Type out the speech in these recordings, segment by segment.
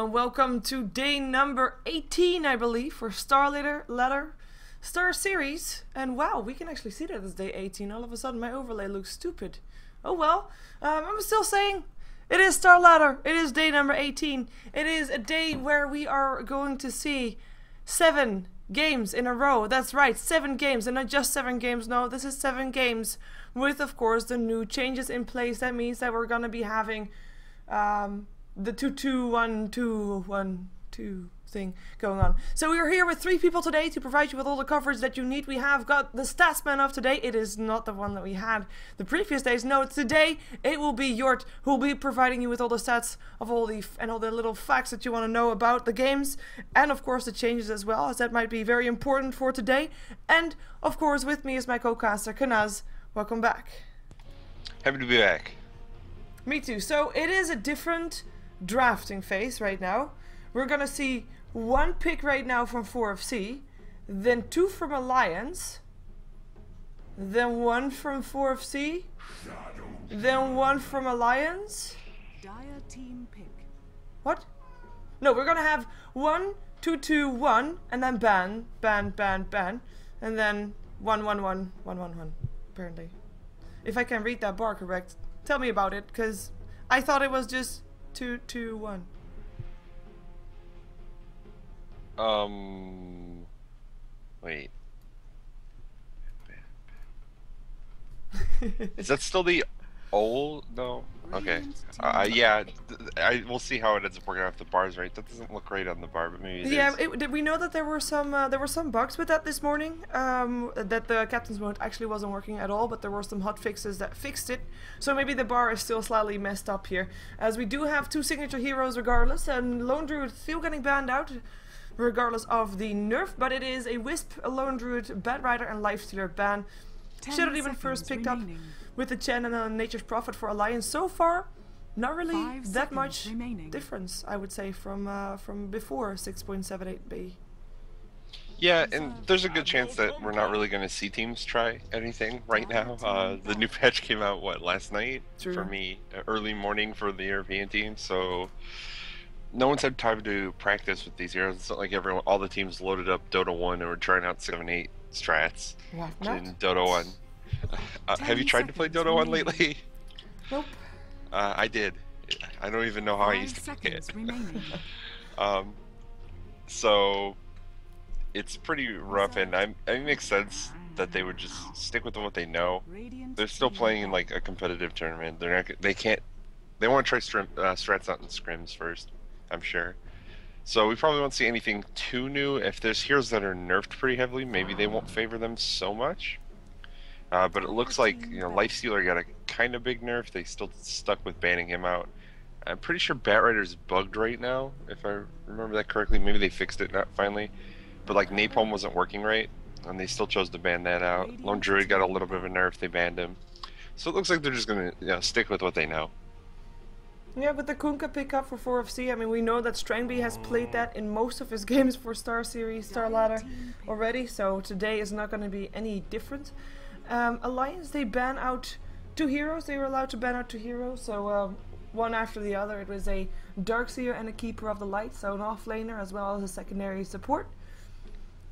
Welcome to day number 18, I believe, for StarLadder Star Series. And wow, we can actually see that it's day 18. All of a sudden, my overlay looks stupid. Oh well, I'm still saying it is StarLadder. It is day number 18. It is a day where we are going to see 7 games in a row. That's right, 7 games, and not just 7 games. No, this is 7 games with, of course, the new changes in place. That means that we're gonna be having the 2-2-1-2-1-2 thing going on. So we are here with 3 people today to provide you with all the coverage that you need. We have got the Statsman of today. It is not the one that we had the previous days. No, today it will be Hjort who will be providing you with all the stats of all the little facts that you want to know about the games, and of course the changes as well, as that might be very important for today. And of course with me is my co-caster Kanaz. Welcome back. Happy to be back. Me too. So it is a different drafting phase right now. We're gonna see 1 pick right now from 4FC, then 2 from Alliance, then 1 from 4FC, then 1 from Alliance. Dire team pick. What? No, we're gonna have 1, 2, 2, 1, and then ban, and then 1, 1, 1, 1, 1, 1. Apparently, if I can read that bar correct, tell me about it, because I thought it was just 2, 2, 1. Wait. Is that still the old? No. Okay. Yeah. We'll see how it ends up working out if the bar's right. That doesn't look right on the bar, but maybe it is. We know that there were some bugs with that this morning. That the captain's mode actually wasn't working at all, but there were some hot fixes that fixed it. So maybe the bar is still slightly messed up here, as we do have 2 signature heroes regardless, and Lone Druid still getting banned out regardless of the nerf, but it is a Wisp, a Lone Druid, Bad Rider, and Lifestealer ban. Should have even first picked up with the Chen and Nature's Prophet for Alliance. So far, not really that much difference, I would say, from before 6.78b. Yeah, and there's a good chance that we're not really going to see teams try anything right now. The new patch came out, what, last night? True. For me, early morning for the European team, so no one's had time to practice with these heroes. It's not like all the teams loaded up Dota 1 and were trying out 7-8 strats in Dota 1. Have you tried to play Dota 1 lately? Nope. I did. I don't even know how I used to play it. So it's pretty rough, and it makes sense that they would just stick with what they know. They're still playing in like a competitive tournament. They want to try strats out in scrims first, I'm sure. So we probably won't see anything too new. If there's heroes that are nerfed pretty heavily, maybe they won't favor them so much. But it looks like, you know, Lifestealer got a kind of big nerf. They still stuck with banning him out. I'm pretty sure Bat Rider's bugged right now, if I remember that correctly. Maybe they fixed it finally. But like Napalm wasn't working right, and they still chose to ban that out. Lone Druid got a little bit of a nerf. They banned him. So it looks like they're just gonna, you know, stick with what they know. Yeah, with the Kunkka pickup for 4FC, I mean, we know that Strangby has played that in most of his games for Star Series, StarLadder already, so today is not going to be any different. Alliance, they ban out 2 heroes. They were allowed to ban out 2 heroes, so one after the other. It was a Darkseer and a Keeper of the Light, so an offlaner as well as a secondary support.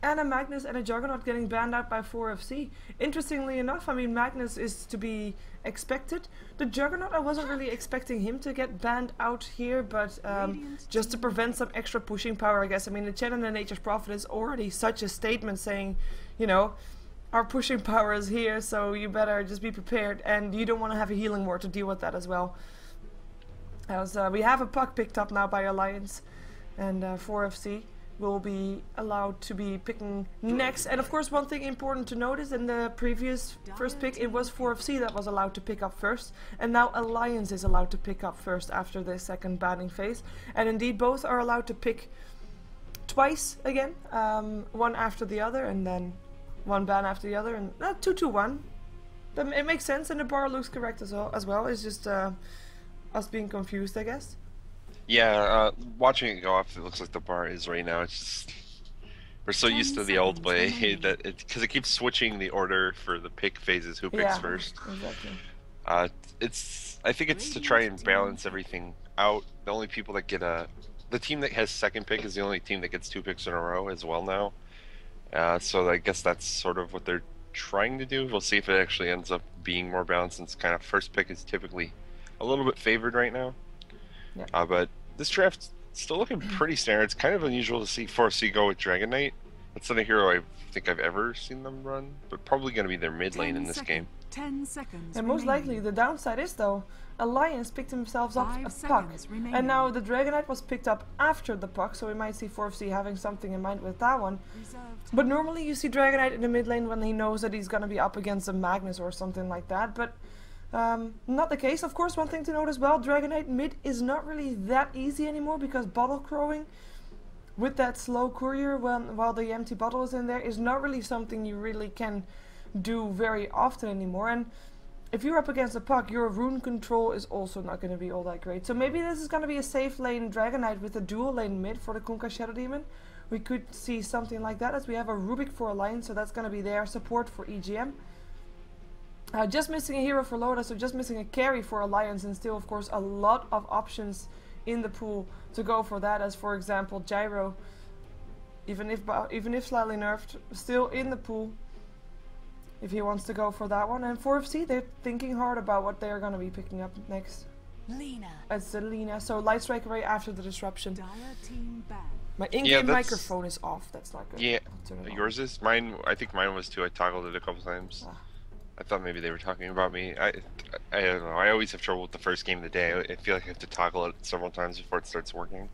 And a Magnus and a Juggernaut getting banned out by 4FC. Interestingly enough, I mean, Magnus is to be expected. The Juggernaut, I wasn't really expecting him to get banned out here, but just to prevent some extra pushing power, I guess. I mean, the Chen and the Nature's Prophet is already such a statement saying, you know, our pushing power is here, so you better just be prepared, and you don't want to have a healing ward to deal with that as well. As we have a puck picked up now by Alliance, and 4FC will be allowed to be picking next. And of course, one thing important to notice, in the previous first pick it was 4FC that was allowed to pick up first, and now Alliance is allowed to pick up first after the second banning phase. And indeed both are allowed to pick twice again, one after the other, and then one ban after the other, and 2-2-1. It makes sense, and the bar looks correct as well. It's just us being confused, I guess. Yeah, watching it go off, it looks like the bar is right now. It's just, we're so used to the old way that because it keeps switching the order for the pick phases, who picks first. Exactly. I think it's to try and balance everything out. The only people that get the team that has second pick is the only team that gets 2 picks in a row as well now. So I guess that's sort of what they're trying to do. We'll see if it actually ends up being more balanced, since kind of first pick is typically a little bit favored right now. Yeah. But this draft's still looking pretty standard. It's kind of unusual to see 4FC go with Dragon Knight. That's not a hero I think I've ever seen them run, but probably going to be their mid lane in this game. 10 seconds. And most likely the downside is though, Alliance picked themselves up a puck, and now the Dragon Knight was picked up after the puck, so we might see 4FC having something in mind with that one. But normally you see Dragon Knight in the mid lane when he knows that he's going to be up against a Magnus or something like that, but not the case. Of course, one thing to note as well, Dragon Knight mid is not really that easy anymore, because bottle crowing with that slow courier while the empty bottle is in there is not really something you really can do very often anymore. And if you're up against a puck, your rune control is also not going to be all that great. So maybe this is going to be a safe lane Dragon Knight with a dual lane mid for the Kunkka Shadow Demon. We could see something like that, as we have a Rubik for Alliance, so that's going to be their support for EGM. Just missing a hero for Loda, so just missing a carry for Alliance, and still of course a lot of options in the pool to go for that, as for example Gyro, even if slightly nerfed, still in the pool if he wants to go for that one. And 4FC, they're thinking hard about what they're going to be picking up next. Lina. It's Lina, so Light Strike Array after the disruption. Dire team back. My in-game microphone is off, that's not good. Yeah, yours is? Mine, I think mine was too. I toggled it a couple times. Ah. I thought maybe they were talking about me. I don't know. I always have trouble with the first game of the day. I feel like I have to toggle it several times before it starts working.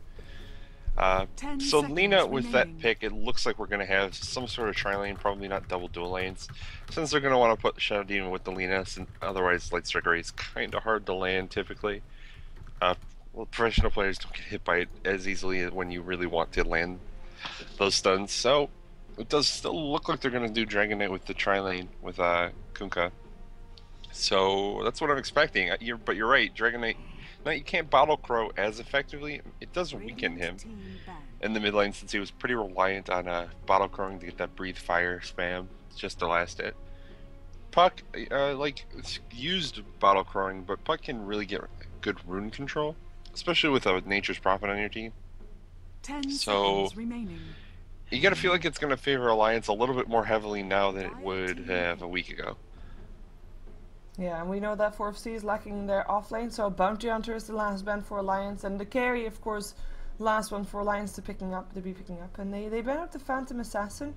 So Lina with that pick, it looks like we're going to have some sort of tri-lane, probably not double dual lanes, since they're going to want to put Shadow Demon with the Lina, since otherwise Light Strike Array is kind of hard to land typically. Well, professional players don't get hit by it as easily when you really want to land those stuns, so it does still look like they're going to do Dragon Knight with the tri-lane with Kunkka. So that's what I'm expecting. But you're right, Dragon Knight. Now you can't Bottle Crow as effectively. It does weaken him in the mid lane, since he was pretty reliant on Bottle Crowing to get that Breathe Fire spam just to last it. Puck, used Bottle Crowing, but Puck can really get good rune control, especially with a Nature's Prophet on your team. 10 so seconds remaining. You gotta feel like it's gonna favor Alliance a little bit more heavily now than it would have a week ago. Yeah, and we know that 4FC is lacking their offlane, so Bounty Hunter is the last ban for Alliance, and the carry, of course, last one for Alliance to be picking up, and they ban out the Phantom Assassin,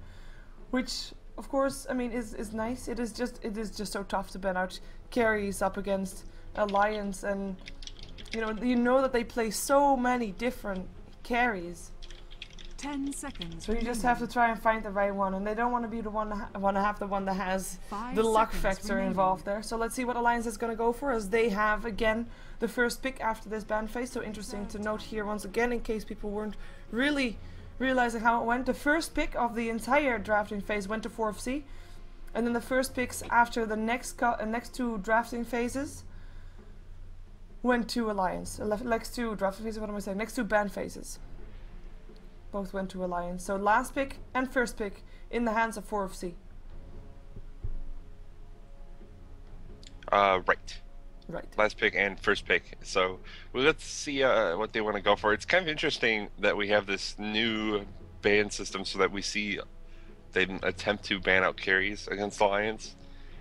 which, of course, I mean, is nice. It is just so tough to ban out carries up against Alliance, and you know that they play so many different carries. 10 seconds. So you just have to try and find the right one, and they don't want to be the one want to have the one that has the luck factor involved there. So let's see what Alliance is going to go for, as they have again the first pick after this ban phase. So interesting to note here once again, in case people weren't really realizing how it went. The first pick of the entire drafting phase went to 4FC, and then the first picks after the next two drafting phases went to Alliance. Next two drafting phases. What am I saying? Next two ban phases. Both went to Alliance. So last pick and first pick in the hands of 4FC. Right. Right. Last pick and first pick. So let's see what they want to go for. It's kind of interesting that we have this new ban system, so that we see they attempt to ban out carries against Alliance,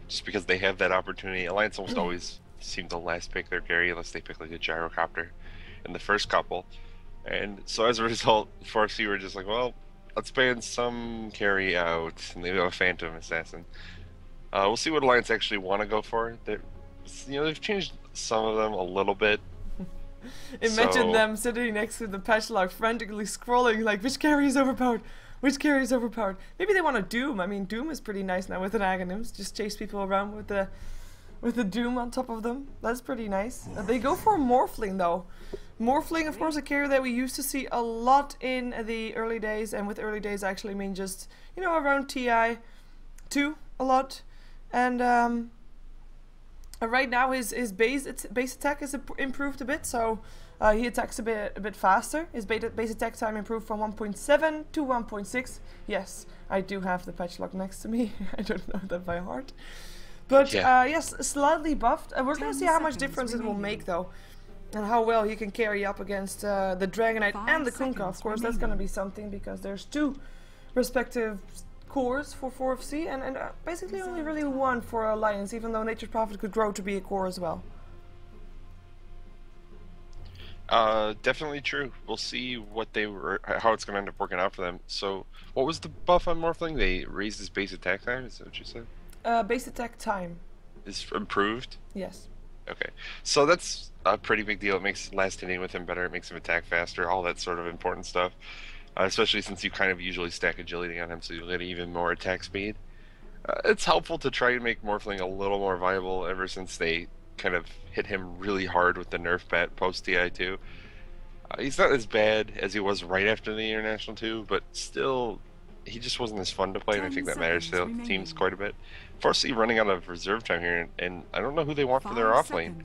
just because they have that opportunity. Alliance almost always seem to last pick their carry unless they pick like a gyrocopter in the first couple. And so as a result, 4FC were just like, well, let's ban some carry out, and they have a Phantom Assassin. We'll see what Alliance actually want to go for. They've changed some of them a little bit. Imagine them sitting next to the patch log, frantically scrolling, like, which carry is overpowered? Which carry is overpowered? Maybe they want a Doom. I mean, Doom is pretty nice now with an Aghanims. Just chase people around with the Doom on top of them. That's pretty nice. They go for a Morphling though. Morphling, of course, a carry that we used to see a lot in the early days, and with early days I actually mean just, around TI 2 a lot. And right now his base attack is improved a bit, so he attacks a bit faster. His base attack time improved from 1.7 to 1.6. Yes, I do have the patch log next to me. I don't know that by heart. But yes, slightly buffed. We're going to see how much difference it will make though. And how well he can carry up against the Dragonite and the Kunkka. Of seconds course, that's going to be something because there's 2 respective cores for 4FC and basically only really 1 for Alliance, even though Nature's Prophet could grow to be a core as well. Definitely true. We'll see how it's going to end up working out for them. So, what was the buff on Morphling? They raised his base attack time. Is that what you said? Base attack time. Is improved. Yes. Okay, so that's a pretty big deal. It makes last hitting with him better. It makes him attack faster. All that sort of important stuff. Especially since you kind of usually stack agility on him, so you'll get even more attack speed. It's helpful to try and make Morphling a little more viable ever since they kind of hit him really hard with the nerf bat post TI2. He's not as bad as he was right after the International 2, but still, he just wasn't as fun to play, and I think that matters to the teams quite a bit. 4FC running out of reserve time here, and I don't know who they want for their off lane.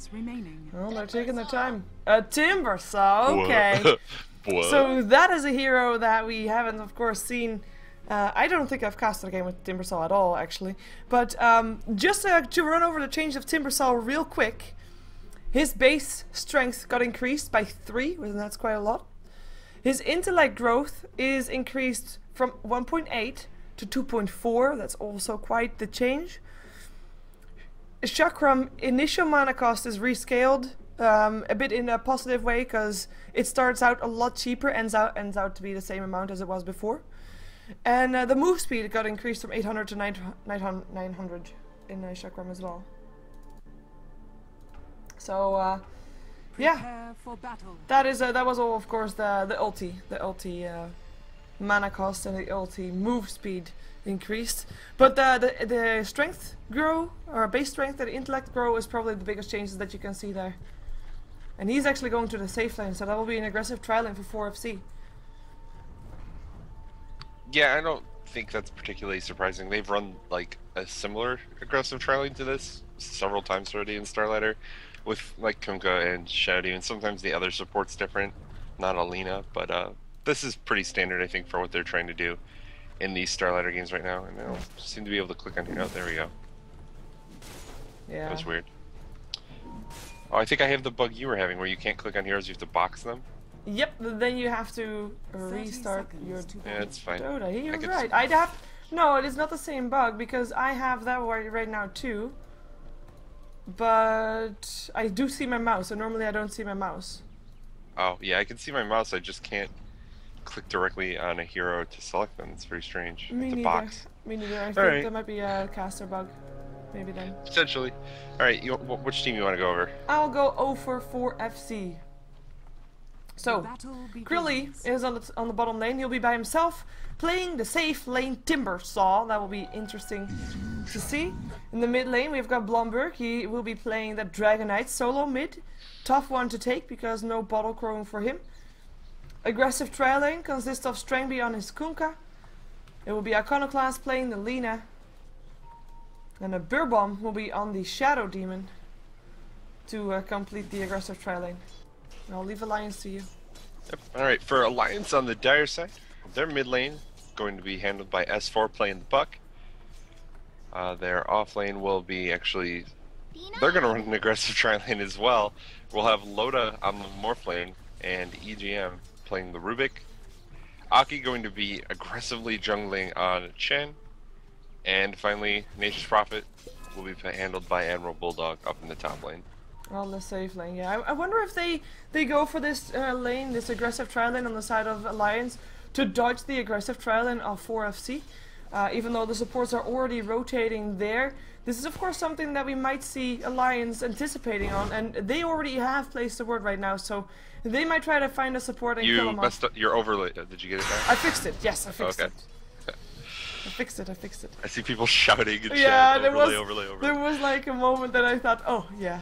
Well, they're taking their time. Timbersaw, okay. What? So that is a hero that we haven't, of course, seen. I don't think I've casted a game with Timbersaw at all, actually. But just to run over the change of Timbersaw real quick, his base strength got increased by 3, and that's quite a lot. His intellect growth is increased from 1.8 to 2.4. That's also quite the change. Chakram initial mana cost is rescaled. A bit in a positive way because it starts out a lot cheaper, ends out to be the same amount as it was before, and the move speed got increased from 800 to 900 in Chakram as well. So yeah, that was all, of course, the ulti mana cost and the ulti move speed increased, but the strength grow, or base strength and intellect grow, is probably the biggest changes that you can see there. And he's actually going to the safe lane, so that will be an aggressive tri lane for 4FC. Yeah, I don't think that's particularly surprising. They've run like a similar aggressive tri lane to this several times already in StarLadder, with like Kunkka and Shouty, and sometimes the other support's different, not Alina, but this is pretty standard, I think, for what they're trying to do in these StarLadder games right now, and I don't seem to be able to click on here. Oh, there we go. Yeah. That was weird. Oh, I think I have the bug you were having where you can't click on heroes, you have to box them. Yep, then you have to restart your Yeah, it's fine. Dota. He was right. No, it is not the same bug because I have that right now too. But I do see my mouse, and normally I don't see my mouse. Oh, yeah, I can see my mouse, I just can't click directly on a hero to select them. It's very strange. Me neither. Box. Me neither. I think that might be a caster bug. Maybe then. Potentially. Alright, which team you want to go over? I'll go over for FC. So, Krilly is on the bottom lane. He'll be by himself, playing the safe lane Timbersaw. That will be interesting to see. In the mid lane, we've got Blomberg. He will be playing that Dragonite solo mid. Tough one to take because no bottle crowing for him. Aggressive tri lane consists of Strangby on his Kunkka. It will be Iconoclast playing the Lina. And a Burbomb will be on the Shadow Demon to complete the aggressive tri lane. I'll leave Alliance to you. Yep. Alright, for Alliance on the Dire side, their mid lane going to be handled by S4 playing the Buck. Their off lane will be actually... They're going to run an aggressive tri lane as well. We'll have Loda on the Morph lane and EGM playing the Rubik. Aki going to be aggressively jungling on Chen. And finally, Nature's Prophet will be handled by Admiral Bulldog up in the top lane. On the safe lane, yeah. I wonder if they go for this lane, this aggressive tri lane on the side of Alliance, to dodge the aggressive tri lane of 4FC. Even though the supports are already rotating there. This is of course something that we might see Alliance anticipating on, and they already have placed the word right now, so they might try to find a support and kill them You messed up your overlay. Did you get it back? I fixed it, yes, I fixed it. I fixed it. I see people shouting and yeah, chat, overlay. There was like a moment that I thought, oh yeah.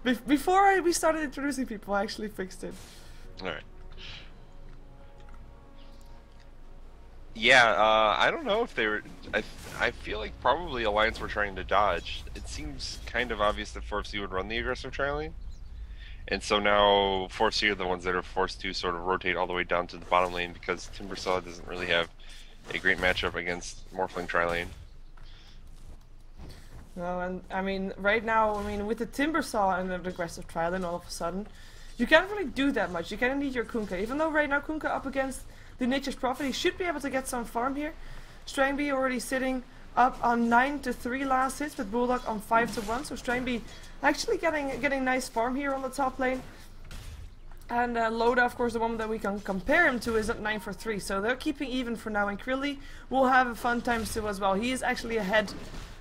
Before we started introducing people, I actually fixed it. Alright. Yeah, I don't know if they were... I feel like probably Alliance were trying to dodge. It seems kind of obvious that 4FC would run the aggressive tri lane. And so now 4FC are the ones that are forced to sort of rotate all the way down to the bottom lane because Timbersaw doesn't really have a great matchup against Morphling tri lane. No, and I mean, right now, with the Timbersaw and the aggressive tri lane all of a sudden, you can't really do that much. You kind of need your Kunkka. Even though right now Kunkka up against the Nature's Prophet, he should be able to get some farm here. Strangby already sitting up on 9-3 last hits, with Bulldog on 5-1. So Strangby actually getting nice farm here on the top lane. And Loda, of course, the one that we can compare him to, is at 9-3. So they're keeping even for now. And Krilly will have a fun time still as well. He is actually ahead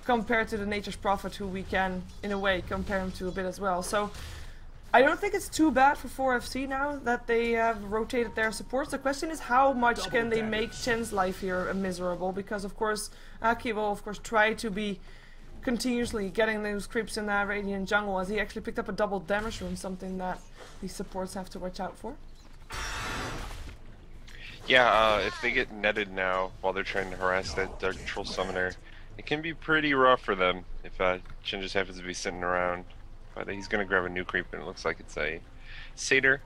compared to the Nature's Prophet, who we can, in a way, compare him to a bit as well. So I don't think it's too bad for 4FC now that they have rotated their supports. The question is, how much can they make Chen's life here miserable? Because, of course, Aki will, of course, try to be continuously getting those creeps in that Radiant jungle, as he actually picked up a double damage rune, something that these supports have to watch out for. Yeah, if they get netted now while they're trying to harass that Dark Troll Summoner, it can be pretty rough for them if Chen just happens to be sitting around. But he's going to grab a new creep, and it looks like it's a Satyr.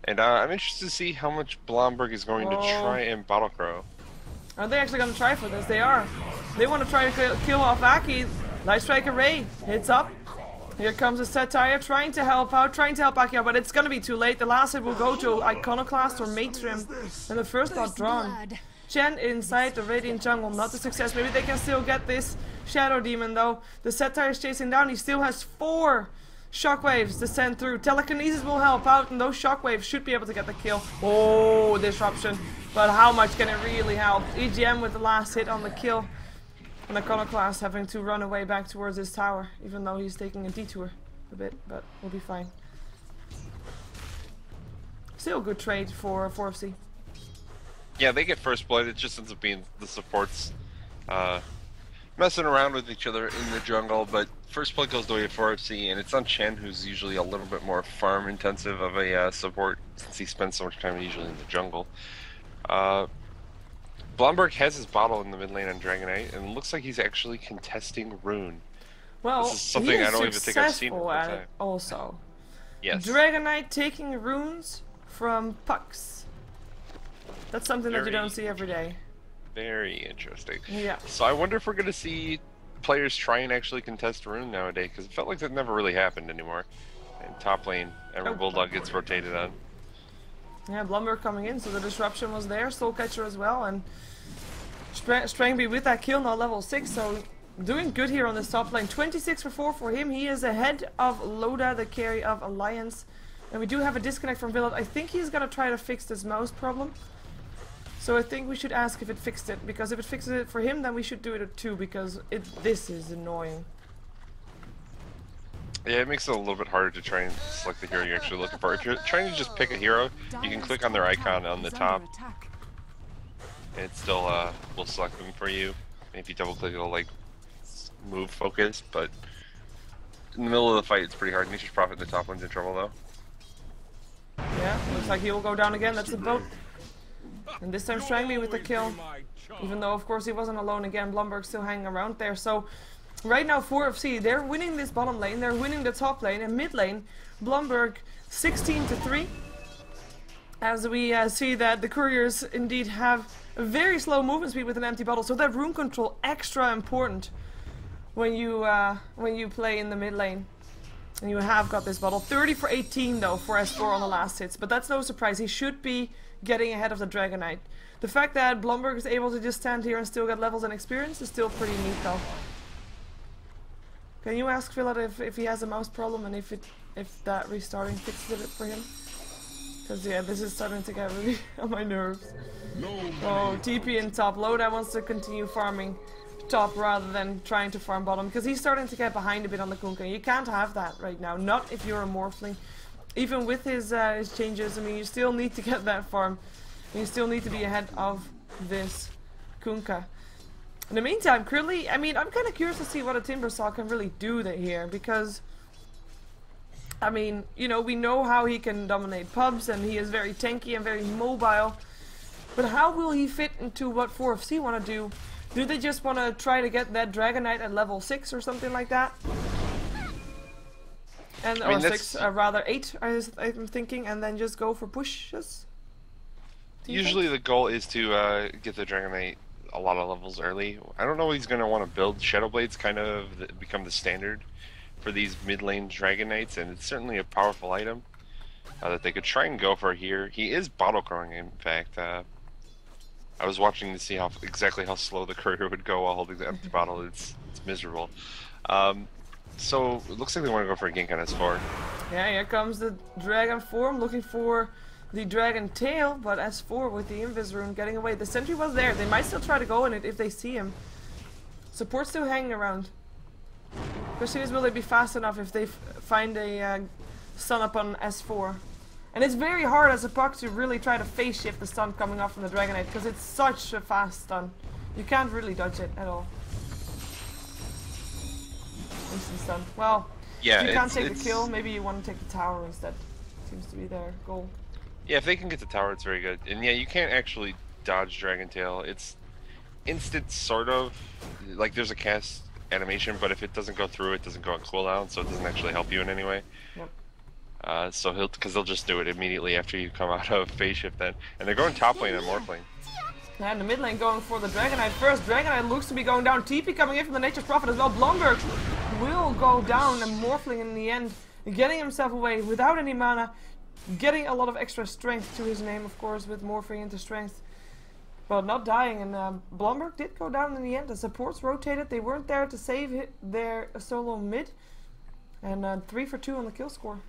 And I'm interested to see how much Blomberg is going to try and Bottle Crow. Are they actually going to try for this? They are. They want to try to kill off Aki. Light Strike Array hits up. Here comes a Satire trying to help out, trying to help Aki out, but it's going to be too late. The last hit will go to Iconoclast or Matrim, and the first blood drawn. Chen inside the Radiant jungle, not a success. Maybe they can still get this Shadow Demon though. The Satire is chasing down. He still has 4 shockwaves to send through. Telekinesis will help out, and those shockwaves should be able to get the kill. Oh, disruption. But how much can it really help? EGM with the last hit on the kill. And Iconoclast having to run away back towards his tower, even though he's taking a detour a bit, but we'll be fine. Still a good trade for 4FC. Yeah, they get first blood. It just ends up being the supports messing around with each other in the jungle, but first blood goes the way of 4FC, and it's on Chen, who's usually a little bit more farm intensive of a support, since he spends so much time usually in the jungle. Blomberg has his bottle in the mid lane on Dragonite, and it looks like he's actually contesting Rune. Well, this is something I don't even think I've seen before. At it also. Yes. Dragonite taking runes from pucks. That's something that you don't see every day. Very interesting. Yeah. So I wonder if we're going to see players try and actually contest Rune nowadays, because it felt like that never really happened anymore. And top lane, Ever Bulldog gets rotated on. Yeah, Blumber coming in, so the disruption was there. Soulcatcher as well, and Strangby with that kill now level 6, so doing good here on this top lane. 26-4 for him. He is ahead of Loda, the carry of Alliance. And we do have a disconnect from Villot. I think he's gonna try to fix this mouse problem. So I think we should ask if it fixed it, because if it fixes it for him, then we should do it too, because this is annoying. Yeah, it makes it a little bit harder to try and select the hero you're actually looking for. If you're trying to just pick a hero, you can click on their icon on the top, and it still will select them for you. And if you double click, it'll like move focus, but in the middle of the fight, it's pretty hard. Nature's Prophet in the top one's in trouble though. Yeah, looks like he will go down again. That's the boat. And this time Strangby with the kill. Even though, of course, he wasn't alone again. Blomberg still hanging around there. So right now 4FC, they're winning this bottom lane. They're winning the top lane. And mid lane, Blomberg 16-3. As we see that the couriers indeed have a very slow movement speed with an empty bottle. So that rune control extra important when you play in the mid lane. And you have got this bottle. 30 for 18 though for S4 on the last hits. But that's no surprise. He should be getting ahead of the Dragonite. The fact that Blomberg is able to just stand here and still get levels and experience is still pretty neat though. Can you ask Philip if he has a mouse problem and if that restarting fixes it for him? Because yeah, this is starting to get really on my nerves. Oh, TP in top. Loda wants to continue farming top rather than trying to farm bottom, because he's starting to get behind a bit on the Kunkka. You can't have that right now, not if you're a Morphling. Even with his changes, I mean, you still need to get that farm. And you still need to be ahead of this Kunkka. In the meantime, Curly, I mean, I'm kind of curious to see what a Timbersaw can really do here, because I mean, you know, we know how he can dominate pubs, and he is very tanky and very mobile. But how will he fit into what 4FC want to do? Do they just want to try to get that Dragonite at level 6 or something like that? And or 6, rather 8, I'm thinking, and then just go for pushes? Usually the goal is to get the Dragonite a lot of levels early. I don't know what he's going to want to build. Shadow Blades kind of become the standard for these mid lane Dragon Knights, and it's certainly a powerful item that they could try and go for here. He is bottle crowing, in fact. I was watching to see exactly how slow the courier would go while holding the empty bottle. It's miserable. So it looks like they want to go for a gank on S4. Yeah, here comes the dragon form looking for the dragon tail, but S4 with the invis rune getting away. The sentry was there. They might still try to go in it if they see him. Support still hanging around. Question is, will they be fast enough if they find a stun up on S4? And it's very hard as a puck to really try to phase shift the stun coming off from the Dragon Knight because it's such a fast stun. You can't really dodge it at all. Instant stun. Well, yeah, if you can't take the kill, maybe you want to take the tower instead. Seems to be their goal. Yeah, if they can get the tower, it's very good. And yeah, you can't actually dodge Dragon Tail. It's instant, sort of. Like, there's a cast animation, but if it doesn't go through, it doesn't go on cooldown, so it doesn't actually help you in any way. Yep. So they'll just do it immediately after you come out of phase shift then. And they're going top lane and morph lane. And the mid lane going for the Dragon Knight first. Dragon Knight looks to be going down. TP coming in from the Nature's Prophet as well. Blomberg will go down and Morphling in the end, getting himself away without any mana, getting a lot of extra strength to his name, of course, with morphing into strength. But not dying, and Blomberg did go down in the end. The supports rotated. They weren't there to save their solo mid. And 3 for 2 on the kill score.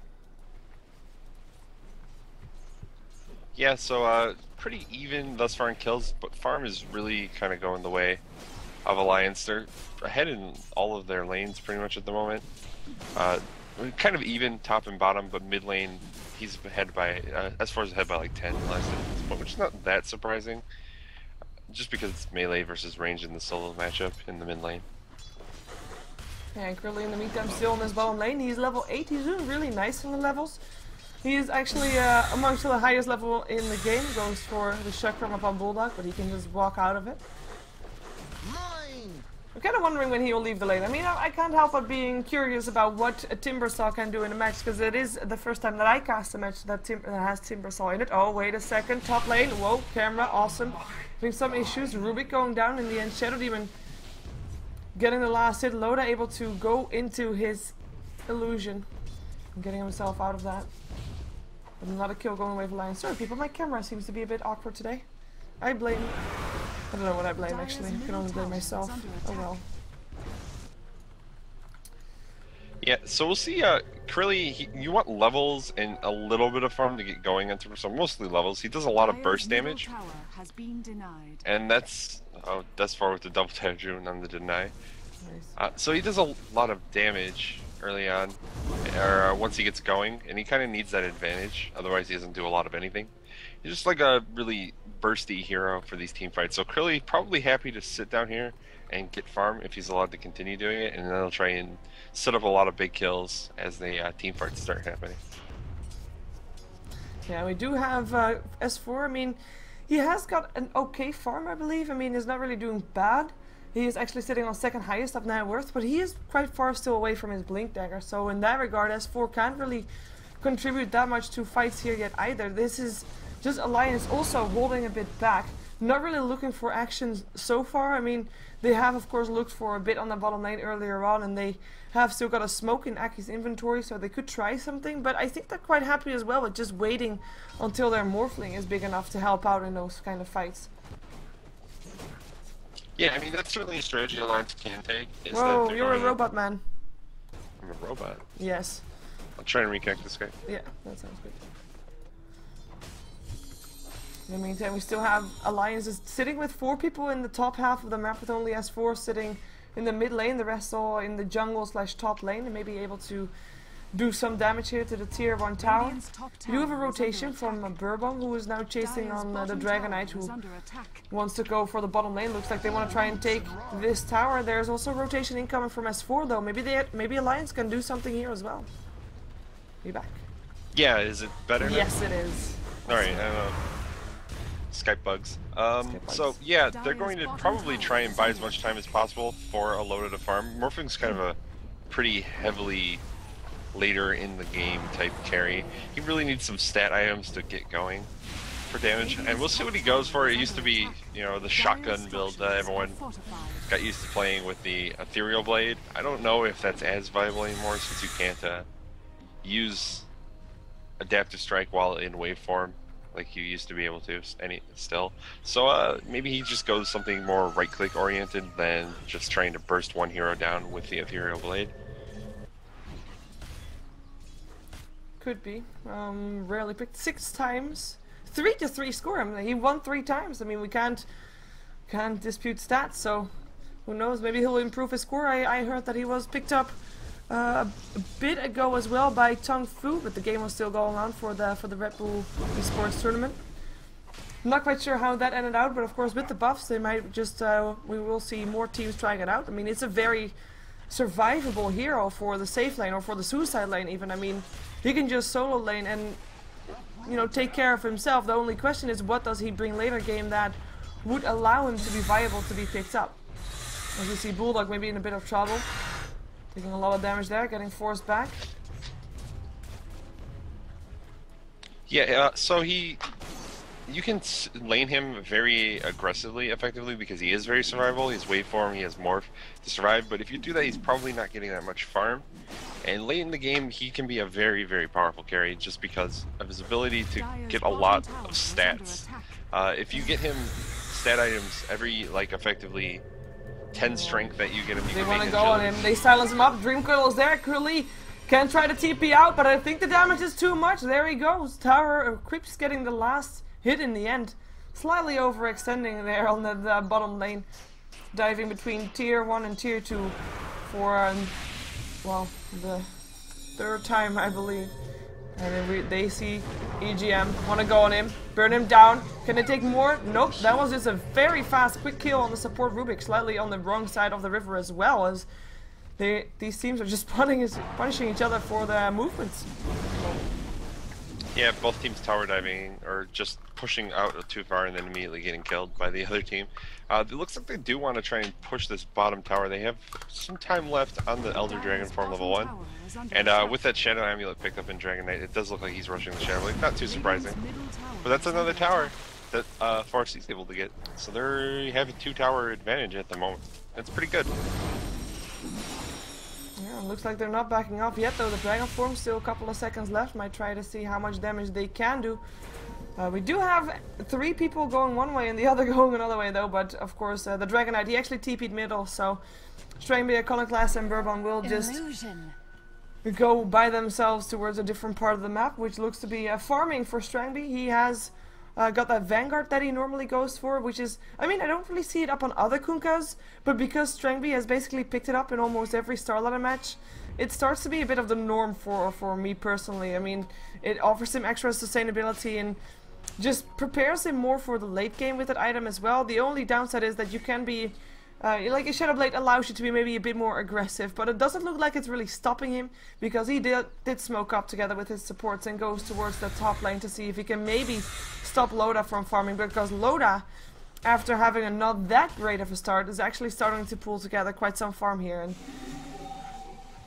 Yeah, so pretty even thus far in kills, but farm is really kind of going the way of Alliance. They're ahead in all of their lanes pretty much at the moment. Kind of even top and bottom, but mid lane he's ahead by S4's ahead by like 10 last at this point, which is not that surprising. Just because it's melee versus range in the solo matchup in the mid lane. Yeah, and Curly in the meantime still in his bottom lane. He's level 8. He's doing really nice in the levels. He is actually amongst the highest level in the game. Goes for the chakram upon Bulldog, but he can just walk out of it. I'm kind of wondering when he will leave the lane. I mean, I can't help but being curious about what a Timbersaw can do in a match, because it is the first time that I cast a match that has Timbersaw in it. Oh, wait a second. Top lane. Whoa, camera. Awesome. Having some issues. Rubik going down in the end. Shadow Demon getting the last hit. Loda able to go into his illusion and getting himself out of that. But another kill going away for Lion. Sorry, people, my camera seems to be a bit awkward today. I don't know what I blame, actually. I can only blame myself. Oh well. Yeah, so we'll see. Curly, you want levels and a little bit of farm to get going into some mostly levels. He does a lot of burst damage, and that's far with the double tap June on the deny. Nice. So he does a lot of damage early on, or once he gets going, and he kind of needs that advantage. Otherwise, he doesn't do a lot of anything. He's just like a really bursty hero for these team fights. So Curly probably happy to sit down here and get farm if he's allowed to continue doing it, and then he'll try and set up a lot of big kills as the team fights start happening. Yeah, we do have S4. I mean, he has got an okay farm, I believe. I mean, he's not really doing bad. He is actually sitting on second highest of net worth, but he is quite far still away from his Blink Dagger. So in that regard, S4 can't really contribute that much to fights here yet either. This is just Alliance also holding a bit back. Not really looking for actions so far. I mean, they have of course looked for a bit on the bottom lane earlier on, and they have still got a smoke in Aki's inventory, so they could try something, but I think they're quite happy as well with just waiting until their Morphling is big enough to help out in those kind of fights. Yeah, I mean, that's certainly a strategy Alliance can take. Whoa, you're a robot, man. I'm a robot? Yes. I'll try and reconnect this guy. Yeah, that sounds good. In the meantime, we still have Alliances sitting with 4 people in the top half of the map, with only S4 sitting in the mid lane, the rest all in the jungle / top lane, and maybe able to do some damage here to the tier 1 tower. We do have a rotation from Bourbon, who is now chasing on the Dragon Knight, who wants to go for the bottom lane. Looks like they want to try and take this tower. There's also rotation incoming from S4 though. Maybe Alliance can do something here as well. Be back. Yeah, is it better now? Yes, it is. Alright, I don't know. Skype bugs. So yeah, they're going to probably try and buy as much time as possible for a Loda to farm. Morphing's kind of a pretty heavily later in the game type carry. He really needs some stat items to get going. for damage, and we'll see what he goes for. It used to be, you know, the shotgun build that everyone got used to playing with the ethereal blade. I don't know if that's as viable anymore since you can't use adaptive strike while in waveform like you used to be able to still. So maybe he just goes something more right-click oriented than just trying to burst one hero down with the ethereal blade. Could be. Rarely picked 6 times. 3-3 score. I mean, he won 3 times. I mean, we can't dispute stats. So who knows? Maybe he'll improve his score. I heard that he was picked up a bit ago as well by Tong Fu, but the game was still going on for the Red Bull Esports tournament. I'm not quite sure how that ended out, but of course with the buffs, they might just we will see more teams trying it out. I mean, it's a very survivable hero for the safe lane or for the suicide lane even. I mean, he can just solo lane and, you know, take care of himself. The only question is, what does he bring later game that would allow him to be viable to be picked up? As we see Bulldog maybe in a bit of trouble. Taking a lot of damage there, getting forced back. Yeah, so you can lane him very aggressively, effectively, because he is very survivable. He's waveform, he has morph to survive, but if you do that, he's probably not getting that much farm. And late in the game, he can be a very, very powerful carry just because of his ability to get a lot of stats. If you get him stat items every, like, effectively 10 strength that you get him, they want to go on him. They silence him up. Dream Coil is there. Curly can try to TP out, but I think the damage is too much. There he goes. Tower Creeps getting the last hit in the end. Slightly overextending there on the bottom lane. Diving between tier 1 and tier 2 for, well, the 3rd time, I believe. And then they see EGM, want to go on him, burn him down. Can they take more? Nope, that was just a very fast, quick kill on the support Rubik, slightly on the wrong side of the river as well, as these teams are just punishing each other for their movements. Yeah, both teams tower diving, or just pushing out too far and then immediately getting killed by the other team. It looks like they do want to try and push this bottom tower. They have some time left on the Elder Dragon form level 1. And with that Shadow Amulet picked up in Dragon Knight, it does look like he's rushing the Shadow Lake. Not too surprising. But that's another tower that FarC's able to get. So they have a 2-tower advantage at the moment. That's pretty good. Yeah, looks like they're not backing off yet though. The Dragon form, still a couple of seconds left. Might try to see how much damage they can do. We do have 3 people going one way and the other going another way though, but of course the Dragon Knight, he actually TP'd middle, so Strangby, Iconoclast and Bourbon will just go by themselves towards a different part of the map, which looks to be farming for Strangby. He has got that Vanguard that he normally goes for, which is, I mean, I don't really see it up on other Kunkas, but because Strangby has basically picked it up in almost every StarLadder match, it starts to be a bit of the norm for me personally. I mean, it offers him extra sustainability and just prepares him more for the late game with that item as well. The only downside is that you can be, like a Shadow Blade allows you to be maybe a bit more aggressive, but it doesn't look like it's really stopping him, because he did smoke up together with his supports and goes towards the top lane to see if he can maybe stop Loda from farming, because Loda, after having a not that great of a start, is actually starting to pull together quite some farm here, and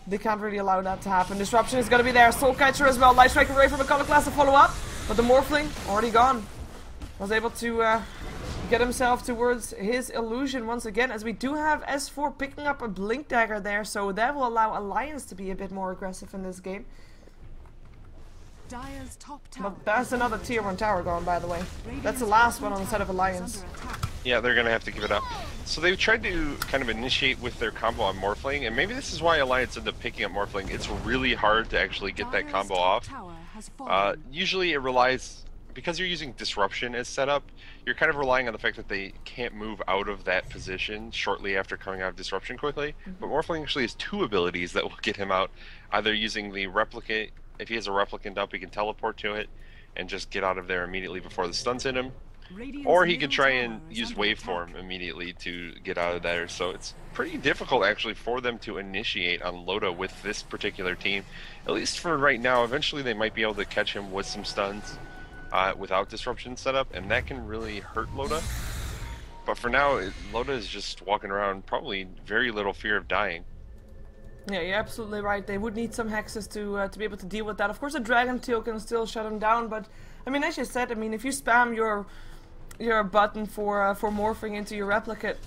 they can't really allow that to happen. Disruption is going to be there. Soul Catcher as well. Light Strike away from Iconoclast to follow up, but the Morphling already gone. Was able to get himself towards his illusion once again, as we do have S4 picking up a Blink Dagger there, so that will allow Alliance to be a bit more aggressive in this game. But that's another tier 1 tower gone, by the way. That's the last one on the side of Alliance. Yeah, they're gonna have to give it up. So they've tried to kind of initiate with their combo on Morphling, and maybe this is why Alliance ended up picking up Morphling. It's really hard to actually get that combo off. Usually it relies, because you're using Disruption as setup, you're kind of relying on the fact that they can't move out of that position shortly after coming out of Disruption quickly. But Morphling actually has 2 abilities that will get him out, either using the Replicate. If he has a Replicant up, he can teleport to it and just get out of there immediately before the stuns hit him. Or he could try and use Waveform immediately to get out of there. So it's pretty difficult actually for them to initiate on Loda with this particular team. At least for right now. Eventually they might be able to catch him with some stuns without Disruption setup, and that can really hurt Loda. But for now, Loda is just walking around probably very little fear of dying. Yeah, you're absolutely right. They would need some hexes to be able to deal with that. Of course, a Dragon Tail can still shut him down, but I mean, as you said, I mean, if you spam your button for morphing into your replicate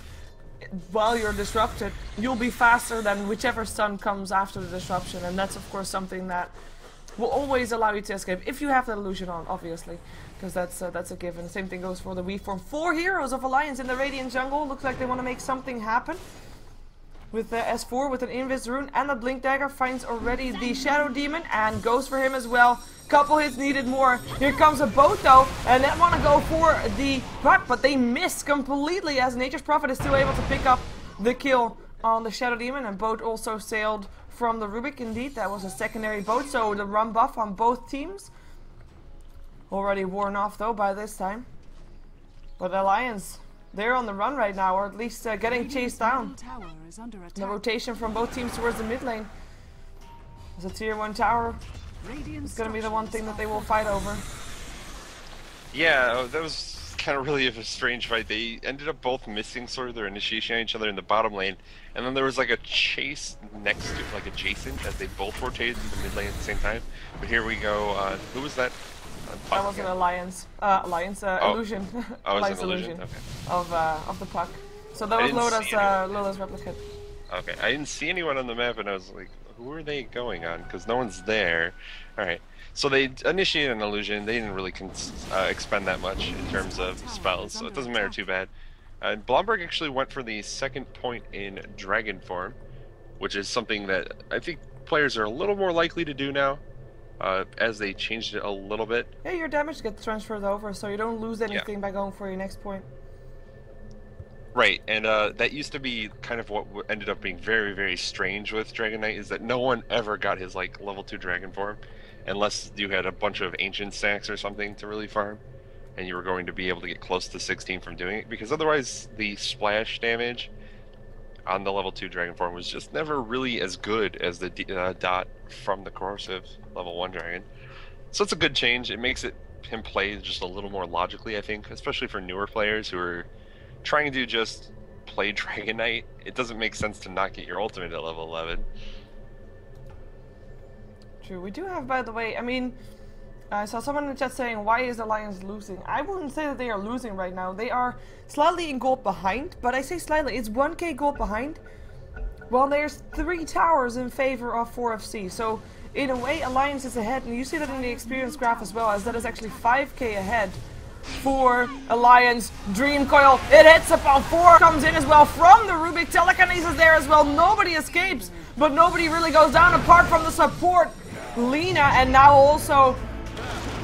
while you're disrupted, you'll be faster than whichever stun comes after the disruption, and that's of course something that will always allow you to escape if you have that illusion on, obviously, because that's a given. The same thing goes for the Weaveform. 4 heroes of Alliance in the Radiant jungle. Looks like they want to make something happen. With the S4 with an Invis rune and a Blink Dagger, finds already the Shadow Demon and goes for him as well. Couple hits needed more. Here comes a boat though, and they want to go for the puck, but they miss completely as Nature's Prophet is still able to pick up the kill on the Shadow Demon, and boat also sailed from the Rubik. Indeed, that was a secondary boat, so the run buff on both teams already worn off though by this time. But Alliance, they're on the run right now, or at least getting chased down. The rotation from both teams towards the mid lane. There's a tier 1 tower. It's going to be the one thing that they will fight over. Yeah, that was kind of really a strange fight. They ended up both missing sort of their initiation on each other in the bottom lane, and then there was like a chase next to, like adjacent, as they both rotated in the mid lane at the same time. But here we go. Who was that? That was an Alliance. Illusion. Oh, it was Alliance an illusion. Okay. Of the puck. So that was Lola's replicate. Okay, I didn't see anyone on the map, and I was like, who are they going on? Because no one's there. Alright, so they initiated an illusion. They didn't really expend that much in terms of spells, so it doesn't matter too bad. Blomberg actually went for the second point in Dragon form, which is something that I think players are a little more likely to do now, as they changed it a little bit. Yeah, your damage gets transferred over, so you don't lose anything by going for your next point. Right, and that used to be kind of what ended up being very, very strange with Dragon Knight, is that no one ever got his like level 2 Dragon form, unless you had a bunch of ancient stacks or something to really farm, and you were going to be able to get close to 16 from doing it, because otherwise the splash damage on the level 2 Dragon form was just never really as good as the dot from the corrosive level 1 Dragon. So it's a good change. It makes him play just a little more logically, I think, especially for newer players who are trying to just play Dragon Knight. It doesn't make sense to not get your ultimate at level 11. True. We do have, by the way, I mean, I saw someone in the chat saying, why is Alliance losing? I wouldn't say that they are losing right now. They are slightly in gold behind, but I say slightly. It's 1k gold behind. Well, there's 3 towers in favor of 4FC. So, in a way, Alliance is ahead, and you see that in the experience graph as well, as that is actually 5k ahead for Alliance. Dream Coil, it hits upon 4, comes in as well from the Rubik. Telekinesis there as well. Nobody escapes, but nobody really goes down apart from the support, Lena, and now also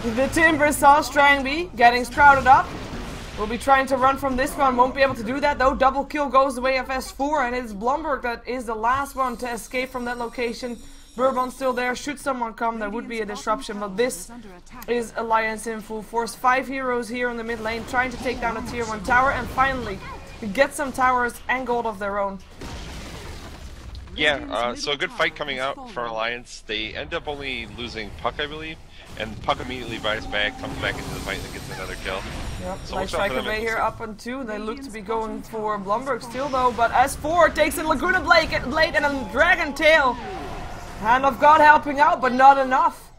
the Timber saw Strangby getting sprouted up. Will be trying to run from this one, won't be able to do that though. Double kill goes the way of S4, and it's Blomberg that is the last one to escape from that location. Bourbon's still there. Should someone come, there would be a disruption, but this is Alliance in full force. 5 heroes here in the mid lane trying to take down a tier 1 tower and finally get some towers and gold of their own. Yeah, so a good fight coming out for Alliance. They end up only losing Puck, I believe, and Puck immediately buys back, comes back into the fight and gets another kill. Yep, so Light Strike away here up on 2. They look to be going for Blomberg still though, but S4 takes in Laguna Blade and a Dragon Tail. Hand of God helping out, but not enough.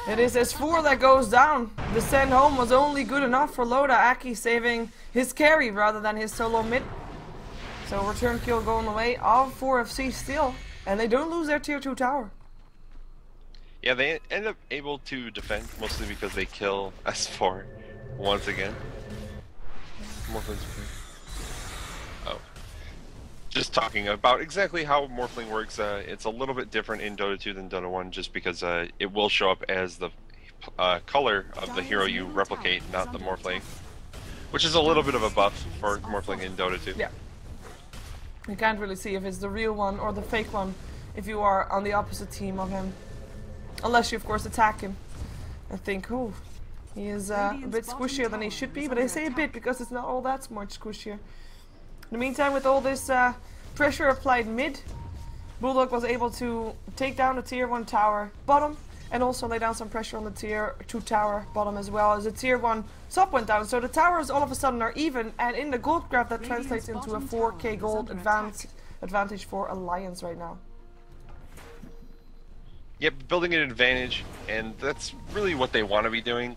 It is S4 that goes down. The send home was only good enough for Loda. Aki saving his carry rather than his solo mid. So return kill going the way of 4FC still. And they don't lose their tier 2 tower. Yeah, they end up able to defend, mostly because they kill S4 once again. Oh. Just talking about exactly how Morphling works, it's a little bit different in Dota 2 than Dota 1, just because it will show up as the color of the hero you replicate, not the Morphling. Which is a little bit of a buff for Morphling in Dota 2. Yeah. You can't really see if it's the real one or the fake one if you are on the opposite team of him. Unless you of course attack him and think, oh, he is a bit squishier than he should be, but I say a bit because it's not all that much squishier. In the meantime, with all this pressure applied mid, Bulldog was able to take down the tier 1 tower bottom and also lay down some pressure on the tier 2 tower bottom as well, as the tier 1 top went down. So the towers all of a sudden are even, and in the gold graph that translates into a 4k gold advantage for Alliance right now. Yep, building an advantage, and that's really what they want to be doing.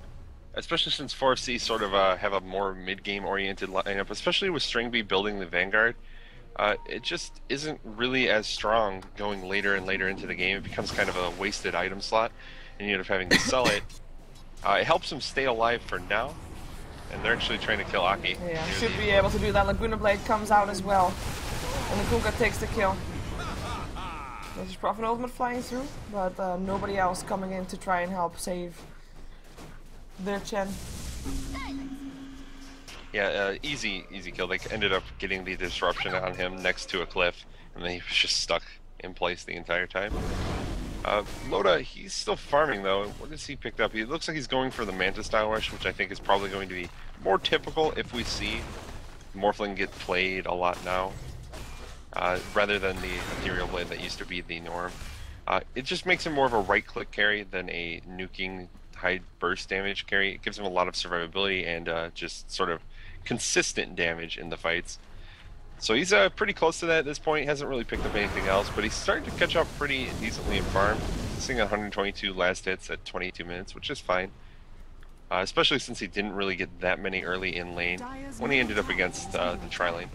Especially since 4FC sort of have a more mid-game oriented lineup, especially with Stringby building the Vanguard. It just isn't really as strong going later and later into the game. It becomes kind of a wasted item slot, and you end up having to sell it. It helps them stay alive for now, and they're actually trying to kill Aki. Yeah, should be able to do that. Laguna Blade comes out as well, and the Kunkka takes the kill. There's Prophet Ultimate flying through, but nobody else coming in to try and help save their Chen. Yeah, easy kill. They ended up getting the disruption on him next to a cliff, and then he was just stuck in place the entire time. Loda, he's still farming though. What has he picked up? He looks like he's going for the Manta style rush, which I think is probably going to be more typical if we see Morphling get played a lot now, rather than the Ethereal Blade that used to be the norm. It just makes him more of a right-click carry than a nuking high burst damage carry. It gives him a lot of survivability and just sort of consistent damage in the fights. So he's pretty close to that at this point. He hasn't really picked up anything else, but he's starting to catch up pretty decently in farm. He's seeing 122 last hits at 22 minutes, which is fine. Especially since he didn't really get that many early in lane when he ended up against the tri-lane.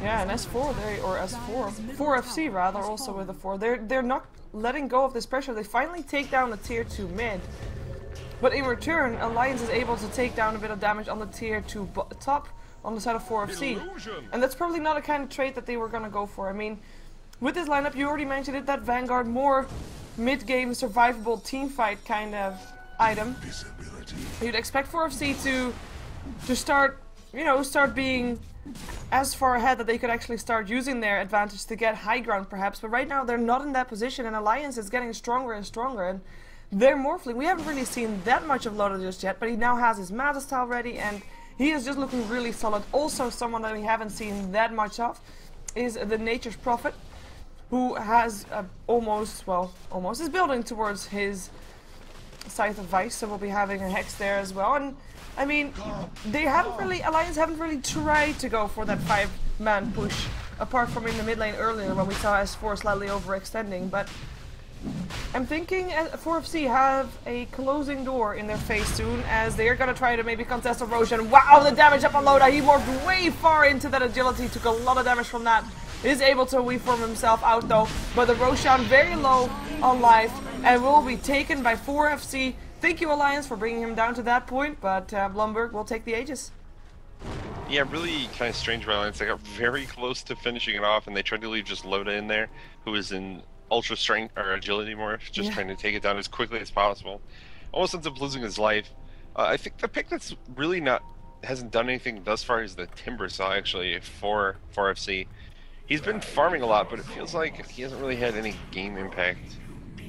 Yeah, and S4, or S4, 4FC rather, also with the 4. They're not letting go of this pressure. They finally take down the tier 2 mid. But in return, Alliance is able to take down a bit of damage on the tier 2 top on the side of 4FC. And that's probably not a kind of trait that they were going to go for. I mean, with this lineup, you already mentioned it, that Vanguard, more mid-game survivable teamfight kind of item. You'd expect 4FC to start, you know, start being as far ahead that they could actually start using their advantage to get high ground perhaps, but right now they're not in that position, and Alliance is getting stronger and stronger, and they're Morphling. We haven't really seen that much of Loda just yet, but he now has his Mata style ready, and he is just looking really solid. Also, someone that we haven't seen that much of is the Nature's Prophet, who has almost is building towards his Scythe of Vice, so we'll be having a Hex there as well. And I mean, Alliance haven't really tried to go for that 5-man push, apart from in the mid lane earlier when we saw S4 slightly overextending, but I'm thinking 4FC have a closing door in their face soon, as they're gonna try to maybe contest a Roshan. Wow, the damage up on Loda, he morphed way far into that agility, took a lot of damage from that. Is able to reform himself out though, but the Roshan very low on life and will be taken by 4FC. Thank you, Alliance, for bringing him down to that point, but Blumberg will take the Aegis. Yeah, really kind of strange by Alliance. They got very close to finishing it off, and they tried to leave just Loda in there, who is in ultra strength or agility morph, just trying to take it down as quickly as possible. Almost ends up losing his life. I think the pick that's really hasn't done anything thus far is the Timber Saw, actually, for 4FC. He's been farming a lot, but it feels like he hasn't really had any game impact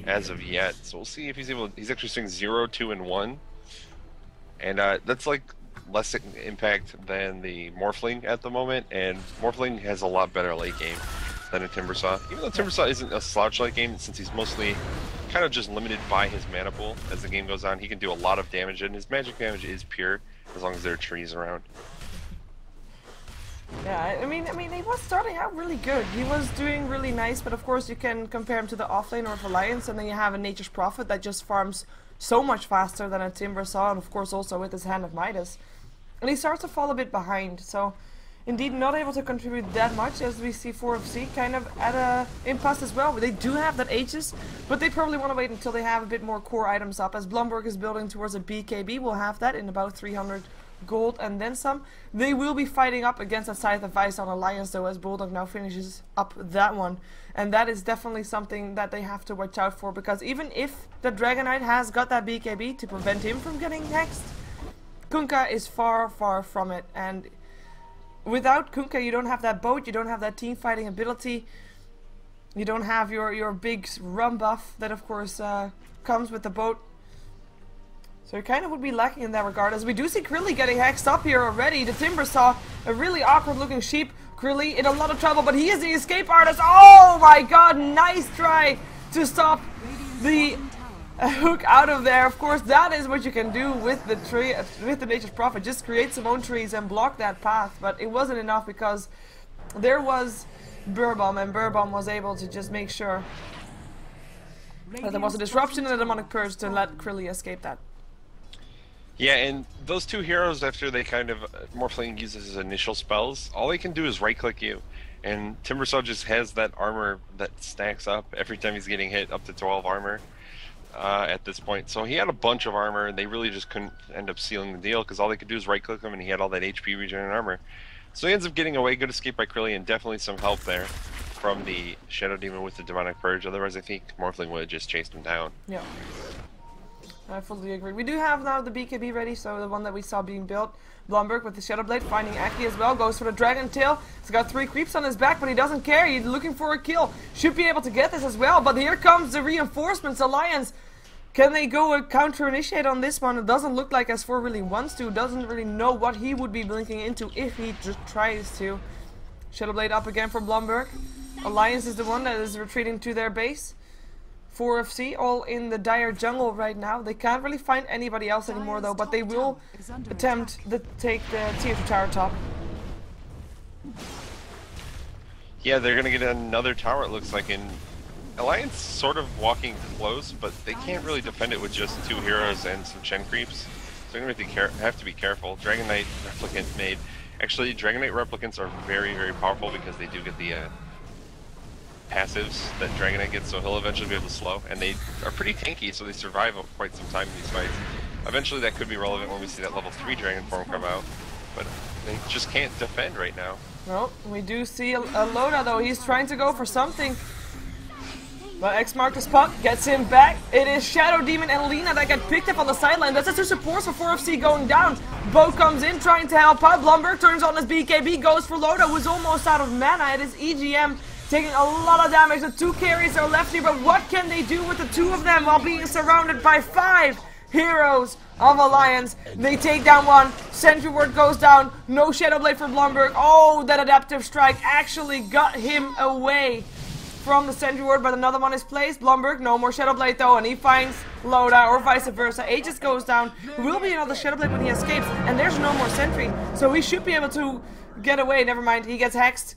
as of yet. So we'll see if he's able. He's actually doing 0, 2, and 1, and that's like less impact than the Morphling at the moment. And Morphling has a lot better late game than a Timbersaw. Even though Timbersaw isn't a slouch late game, since he's mostly kind of just limited by his mana pool as the game goes on, he can do a lot of damage, and his magic damage is pure as long as there are trees around. Yeah, I mean, he was starting out really good. He was doing really nice, but of course you can compare him to the offlaner of Alliance, and then you have a Nature's Prophet that just farms so much faster than a Timbersaw, and of course also with his Hand of Midas. And he starts to fall a bit behind, so indeed not able to contribute that much, as we see 4FC kind of at a impasse as well. They do have that Aegis, but they probably want to wait until they have a bit more core items up, as Blumberg is building towards a BKB. We'll have that in about 300 gold and then some. They will be fighting up against a Scythe of Vice on Alliance though, as Bulldog now finishes up that one, and that is definitely something that they have to watch out for, because even if the Dragon Knight has got that BKB to prevent him from getting hexed, Kunkka is far from it, and without Kunkka you don't have that boat, you don't have that team fighting ability, you don't have your big rum buff that of course comes with the boat. So it kind of would be lacking in that regard, as we do see Krilly getting hexed up here already. The Timbersaw, a really awkward looking sheep. Krilly in a lot of trouble, but he is the escape artist. Oh my god, nice try to stop the hook out of there. Of course, that is what you can do with the tree, with the Nature's Prophet. Just create some own trees and block that path, but it wasn't enough because there was Burbomb, and Burbomb was able to just make sure There was a disruption in the demonic purge to let Krilly escape that. Yeah, and those two heroes, after they kind of Morphling uses his initial spells, all they can do is right-click you. And Timbersaw just has that armor that stacks up every time he's getting hit, up to 12 armor at this point. So he had a bunch of armor, and they really just couldn't end up sealing the deal, because all they could do is right-click him, and he had all that HP regen and armor. So he ends up getting away. Good escape by Krilly, and definitely some help there from the Shadow Demon with the Demonic Purge. Otherwise, I think Morphling would have just chased him down. Yeah. I fully agree. We do have now the BKB ready, so the one that we saw being built. Blomberg with the Shadow Blade, finding Aki as well, goes for the Dragon Tail. He's got 3 creeps on his back, but he doesn't care. He's looking for a kill. Should be able to get this as well, but here comes the reinforcements. Alliance, can they go a counter-initiate on this one? It doesn't look like S4 really wants to, doesn't really know what he would be blinking into if he just tries to. Shadow Blade up again from Blomberg. Alliance is the one that is retreating to their base. 4FC all in the dire jungle right now. They can't really find anybody else anymore though, but they will attempt to take the tier 2 tower top. Yeah, they're gonna get another tower, it looks like. In Alliance sort of walking close, but they can't really defend it with just 2 heroes and some Chen creeps. So they're gonna have to be careful. Dragon Knight Replicant made. Actually, Dragon Knight Replicants are very, very powerful because they do get the passives that Dragon Knight gets, so he'll eventually be able to slow, and they are pretty tanky, so they survive quite some time in these fights. Eventually that could be relevant when we see that level 3 Dragon form come out, but they just can't defend right now. Well, we do see a Loda though. He's trying to go for something, but X marked the spot, gets him back. It is Shadow Demon and Lina that get picked up on the sideline. That's the 2 supports for 4FC going down. Bo comes in trying to help out. Blomberg turns on his BKB, goes for Loda, who's almost out of mana. It is EGM taking a lot of damage. The 2 carries are left here, but what can they do with the 2 of them while being surrounded by 5 heroes of Alliance? They take down 1. Sentry Ward goes down. No Shadow Blade for Blomberg. Oh, that adaptive strike actually got him away from the Sentry Ward, but another one is placed. Blomberg, no more Shadow Blade though, and he finds Loda, or vice versa. Aegis goes down. There will be another Shadow Blade when he escapes, and there's no more Sentry, so he should be able to get away. Never mind, he gets hexed.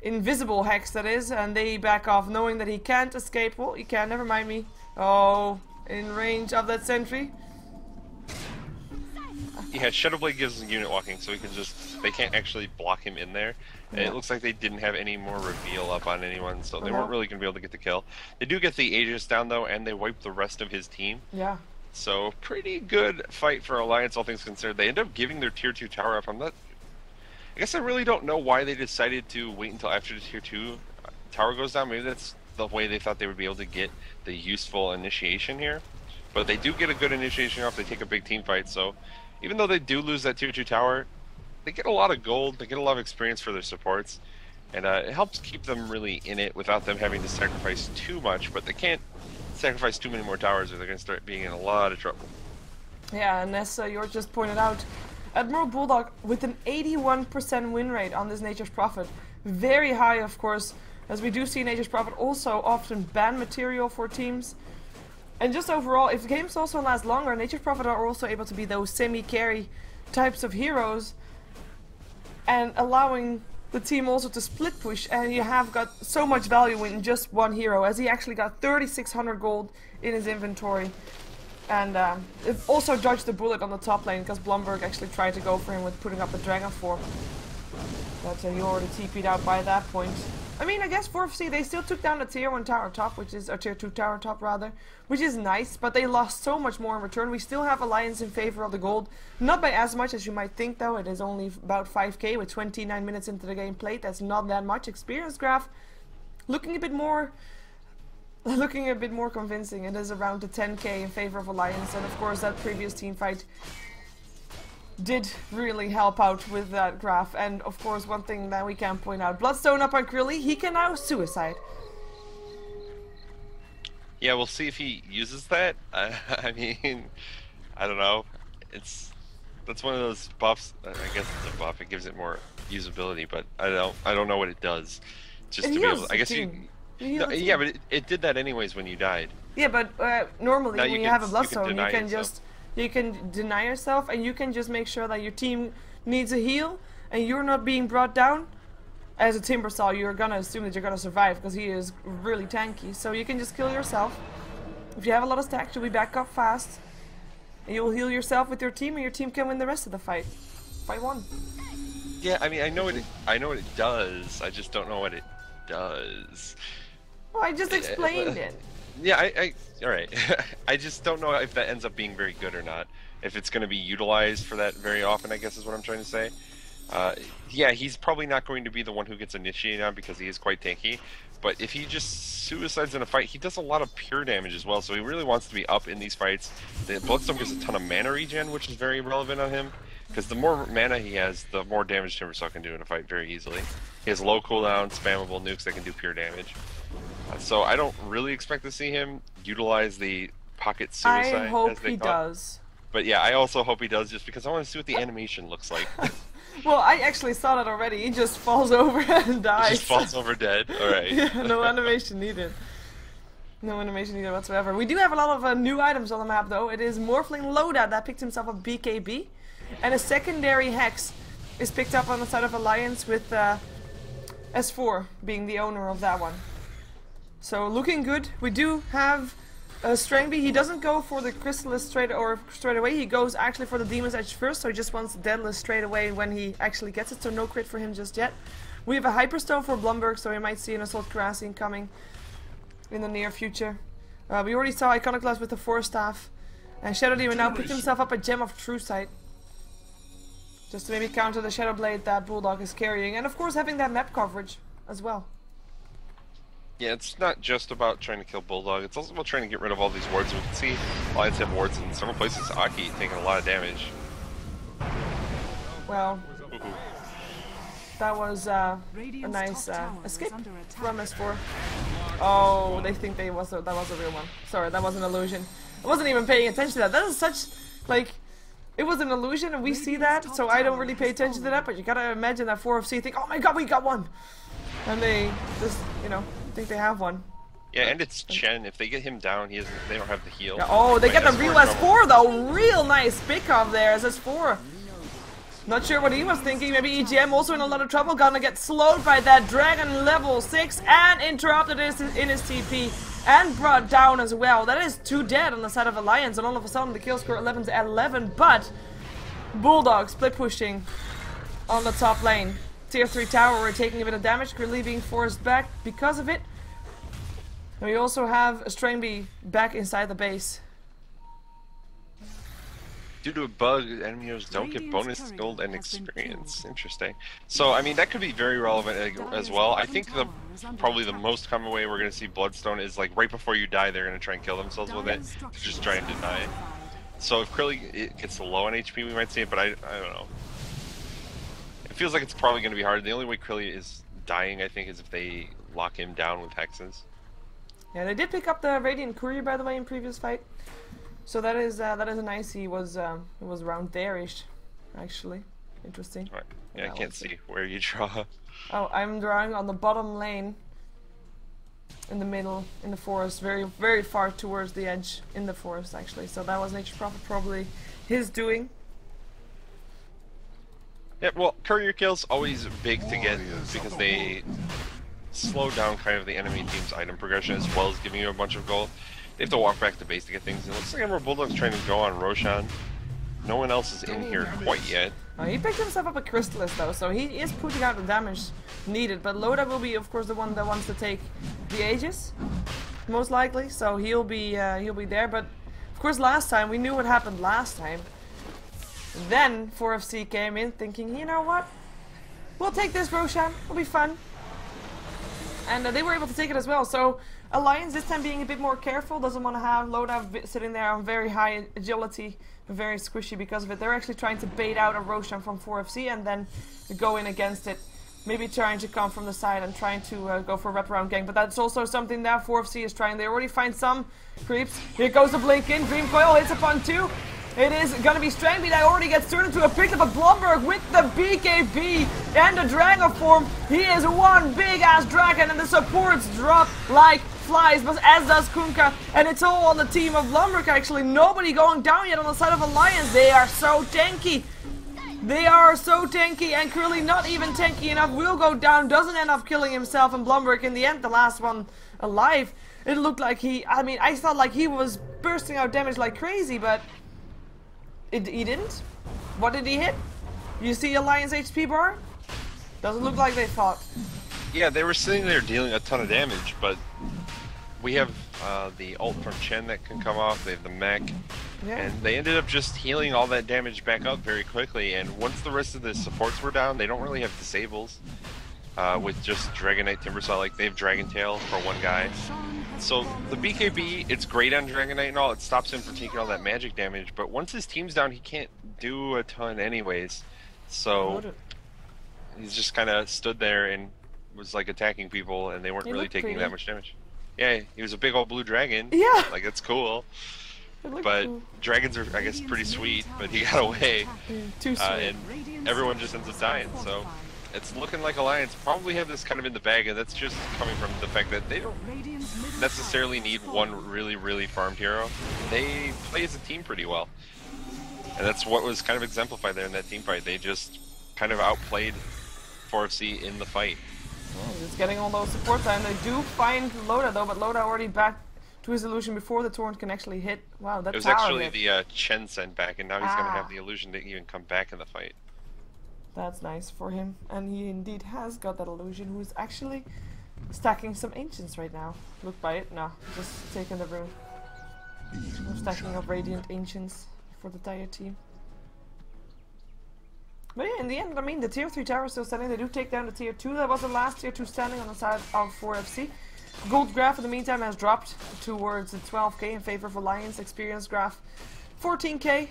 Invisible hex, that is, and they back off knowing that he can't escape. Well, he can, never mind me. Oh, in range of that sentry. Yeah, Shadow Blade gives him unit walking, so he can just, they can't actually block him in there. And it looks like they didn't have any more reveal up on anyone, so they weren't really going to be able to get the kill. They do get the Aegis down though, and they wipe the rest of his team. Yeah. So pretty good fight for Alliance, all things considered. They end up giving their tier 2 tower up. I guess I really don't know why they decided to wait until after the tier 2 tower goes down. Maybe that's the way they thought they would be able to get the useful initiation here. But they do get a good initiation off. They take a big team fight. So even though they do lose that tier 2 tower, they get a lot of gold. They get a lot of experience for their supports. And it helps keep them really in it without them having to sacrifice too much. But they can't sacrifice too many more towers or they're going to start being in a lot of trouble. Yeah, and as Hjort just pointed out, Admiral Bulldog with an 81% win rate on this Nature's Prophet. Very high, of course, as we do see Nature's Prophet also often ban material for teams. And just overall, if games also last longer, Nature's Prophet are also able to be those semi-carry types of heroes and allowing the team also to split push, and you have got so much value in just one hero, as he actually got 3,600 gold in his inventory. And it also dodged the bullet on the top lane because Blomberg actually tried to go for him with putting up the Dragon form. But he already TP'd out by that point. I mean, I guess 4FC, they still took down the tier 1 tower top, which is a tier 2 tower top rather, which is nice, but they lost so much more in return. We still have Alliance in favor of the gold. Not by as much as you might think though. It is only about 5k with 29 minutes into the game played. That's not that much. Experience graph looking a bit more convincing. It is around the 10k in favor of Alliance, and of course that previous team fight did really help out with that graph. And of course one thing that we can point out, Bloodstone up on Krilly, he can now suicide. Yeah, we'll see if he uses that. I mean, I don't know. That's one of those buffs. I guess it's a buff. It gives it more usability, but I don't know what it does. Just to be able, I guess no, yeah, but it did that anyways when you died. Yeah, but normally when you have a Bloodstone, you can deny yourself, and you can just make sure that your team needs a heal, and you're not being brought down. as a Timbersaw, you're gonna assume that you're gonna survive because he is really tanky. So you can just kill yourself. If you have a lot of stacks, you'll be back up fast. And you'll heal yourself with your team, and your team can win the rest of the fight. Fight 1. Yeah, I mean, I know what it does. I just don't know what it does. Well, I just explained it. Yeah, all right. I just don't know if that ends up being very good or not. If it's going to be utilized for that very often, I guess is what I'm trying to say. Yeah, he's probably not going to be the one who gets initiated on because he is quite tanky. But if he just suicides in a fight, he does a lot of pure damage as well. So he really wants to be up in these fights. The Bloodstone gives a ton of mana regen, which is very relevant on him. Because the more mana he has, the more damage Timbersaw can do in a fight very easily. He has low cooldown, spammable nukes that can do pure damage. So I don't really expect to see him utilize the pocket suicide. I hope he does. But yeah, I also hope he does, just because I want to see what the animation looks like. Well, I actually saw that already. He just falls over and dies. He just falls over dead. Alright. Yeah, no animation needed. No animation needed whatsoever. We do have a lot of new items on the map, though. It is Morphling Loda that picked himself a BKB. And a secondary Hex is picked up on the side of Alliance with S4 being the owner of that one. So looking good. We do have Strangby. He doesn't go for the Chrysalis straight away. He goes actually for the Demon's Edge first, so he just wants Deadless straight away when he actually gets it, so no crit for him just yet. We have a Hyperstone for Blumberg, so we might see an Assault Cuirassian coming in the near future. We already saw Iconoclast with the Force Staff. And Shadow Demon now picked himself up a Gem of True Sight. Just to maybe counter the Shadow Blade that Bulldog is carrying. And of course having that map coverage as well. Yeah, it's not just about trying to kill Bulldog, it's also about trying to get rid of all these wards. We can see Alliance have wards in several places. Aki taking a lot of damage. Well, that was a nice escape from S4. Oh, they think that was a real one. Sorry, that was an illusion. I wasn't even paying attention to that. That is such, like, it was an illusion and we see that, so I don't really pay attention to that, but you gotta imagine that 4FC think, oh my god, we got one! And they just, you know, think they have one. Yeah, and it's Chen. If they get him down, they don't have the heal. Yeah, oh, they get the real S4 though! Real nice pick off there as S4. Not sure what he was thinking. Maybe EGM also in a lot of trouble. Gonna get slowed by that Dragon level 6 and interrupted in his TP. And brought down as well. That is 2 dead on the side of Alliance, and all of a sudden the kill score 11 to 11. But Bulldog split pushing on the top lane. Tier 3 tower, we're taking a bit of damage, Grilly being forced back because of it. And we also have a Strainby back inside the base. Due to a bug, enemies don't get bonus gold and experience. Interesting. So, I mean, that could be very relevant as well. I think probably the most common way we're going to see Bloodstone is like right before you die, they're going to try and kill themselves with it to just try and deny it. So if Krilly gets low on HP, we might see it, but I don't know. It feels like it's probably going to be hard. The only way Krilly is dying, I think, is if they lock him down with hexes. Yeah, they did pick up the Radiant Courier, by the way, in previous fight. So that is a nice. He was around there-ish, actually. Interesting. Right. Yeah, I can't see where you draw. Oh, I'm drawing on the bottom lane. In the middle, in the forest, very, very far towards the edge in the forest, actually. So that was Nature's Prophet, probably his doing. Yeah, well, courier kills always big to get because they slow down kind of the enemy team's item progression as well as giving you a bunch of gold. They have to walk back to base to get things. It looks like Emerald Bulldog's trying to go on Roshan. No one else is in here quite yet. He picked himself up a Chrysalis though, so he is putting out the damage needed. But Loda will be, of course, the one that wants to take the Aegis, most likely. So he'll be there. But of course, last time we knew what happened last time. Then 4FC came in thinking, you know what? We'll take this Roshan. It'll be fun. And they were able to take it as well. So Alliance this time being a bit more careful, doesn't want to have Loda sitting there on very high agility, very squishy because of it. They're actually trying to bait out a Roshan from 4FC and then go in against it. Maybe trying to come from the side and trying to go for a wraparound gank. But that's also something that 4FC is trying. They already find some creeps. Here goes the blink in. Dream Coil hits upon 2. It is gonna be Strangby that already gets turned into a pick up a Blumberg with the BKB and the Dragon form. He is one big ass dragon and the supports drop like flies, but as does Kunkka, and it's all on the team of Blumberg actually. Nobody going down yet on the side of Alliance. They are so tanky. They are so tanky, and Curly not even tanky enough, will go down, doesn't end up killing himself, and Blumberg in the end, the last one alive. It looked like I thought like he was bursting out damage like crazy, but he didn't. What did he hit? You see Alliance HP bar? Doesn't look like they thought. Yeah, they were sitting there dealing a ton of damage, but we have the ult from Chen that can come off, they have the mech, and they ended up just healing all that damage back up very quickly, and once the rest of the supports were down, they don't really have disables with just Dragon Knight Timbersaw, like they have Dragon Tail for one guy. So the BKB, it's great on Dragon Knight and all, it stops him from taking all that magic damage, but once his team's down, he can't do a ton anyways, so he's just kind of stood there and was like attacking people, and they weren't really taking that much damage. Yeah, he was a big old blue dragon. Yeah. Like, that's cool. But cool. Dragons are, I guess, pretty sweet, but he got away. Too sweet. And everyone just ends up dying, so it's looking like Alliance probably have this kind of in the bag, and that's just coming from the fact that they don't necessarily need one really, really farmed hero. They play as a team pretty well. And that's what was kind of exemplified there in that team fight. They just kind of outplayed 4FC in the fight. Oh, just getting all those supports, and they do find Loda though, but Loda already back to his illusion before the torrent can actually hit. Wow, that it was tower actually hit. the Chen sent back, and now he's going to have the illusion to even come back in the fight. That's nice for him, and he indeed has got that illusion, who's actually stacking some ancients right now. Look by it, no, just taking the rune. No stacking of radiant ancients for the entire team. But yeah, in the end, I mean, the tier 3 tower is still standing. They do take down the tier 2. That was the last tier 2 standing on the side of 4FC. Gold graph in the meantime has dropped towards the 12k in favor of Alliance. Experience graph 14k.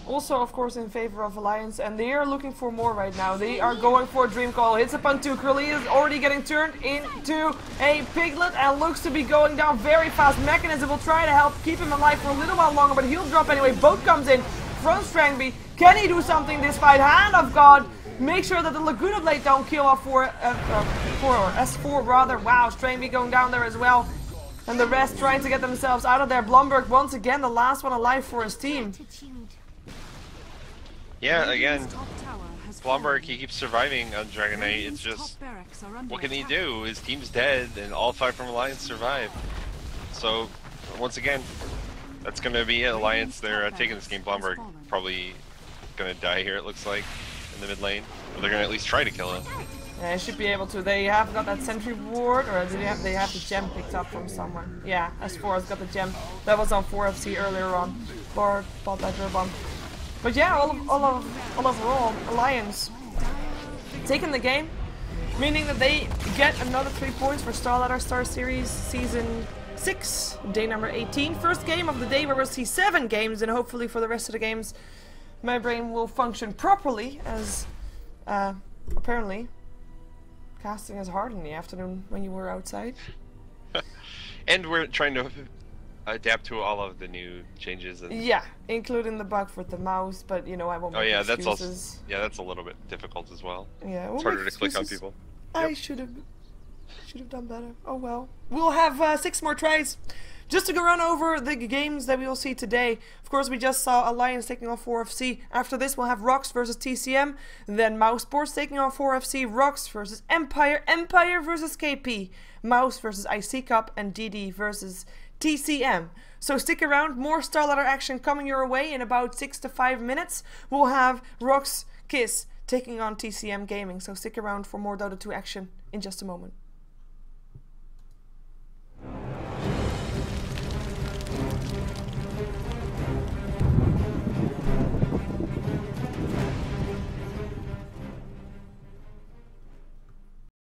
Also, of course, in favor of Alliance, and they are looking for more right now. They are going for a Dream Call. Hits upon 2. Curly is already getting turned into a piglet and looks to be going down very fast. Mechanism will try to help keep him alive for a little while longer, but he'll drop anyway. Boat comes in from Strangby. Can he do something this fight? Hand of God. Make sure that the Laguna Blade don't kill off or S4 rather. Wow, Strangby going down there as well. And the rest trying to get themselves out of there. Blumberg once again the last one alive for his team. Yeah, again, Blumberg, he keeps surviving on Dragon Knight. It's just, what can he do? His team's dead, and all 5 from Alliance survive. So, once again, that's going to be it. Alliance, they're taking this game. Blumberg probably going to die here, it looks like, in the mid lane. But they're going to at least try to kill him. Yeah, they should be able to. They have got that sentry ward, or do they have the gem picked up from somewhere? Yeah, S4 has got the gem. That was on 4FC earlier on. Bard bought that ribbon. But yeah, all overall, Alliance taking the game, meaning that they get another 3 points for StarLadder Star Series Season 6, day number 18. First game of the day where we'll see 7 games, and hopefully for the rest of the games, my brain will function properly, as apparently casting is hard in the afternoon when you were outside. And we're trying to adapt to all of the new changes. And yeah, including the bug with the mouse, but you know, I won't make excuses. That's also, yeah, that's a little bit difficult as well. Yeah, it's harder to click on people. I should have done better. Oh well. We'll have 6 more tries. Just to go run over the games that we will see today. Of course, we just saw Alliance taking on 4FC. After this, we'll have Rox versus TCM. Then Mouse Sports taking on 4FC. Rox versus Empire. Empire versus KP. Mouse versus IC Cup. And DD versus TCM. So stick around, more StarLadder action coming your way in about 6 to 5 minutes. We'll have Rox Kiss taking on TCM Gaming, so stick around for more Dota 2 action in just a moment.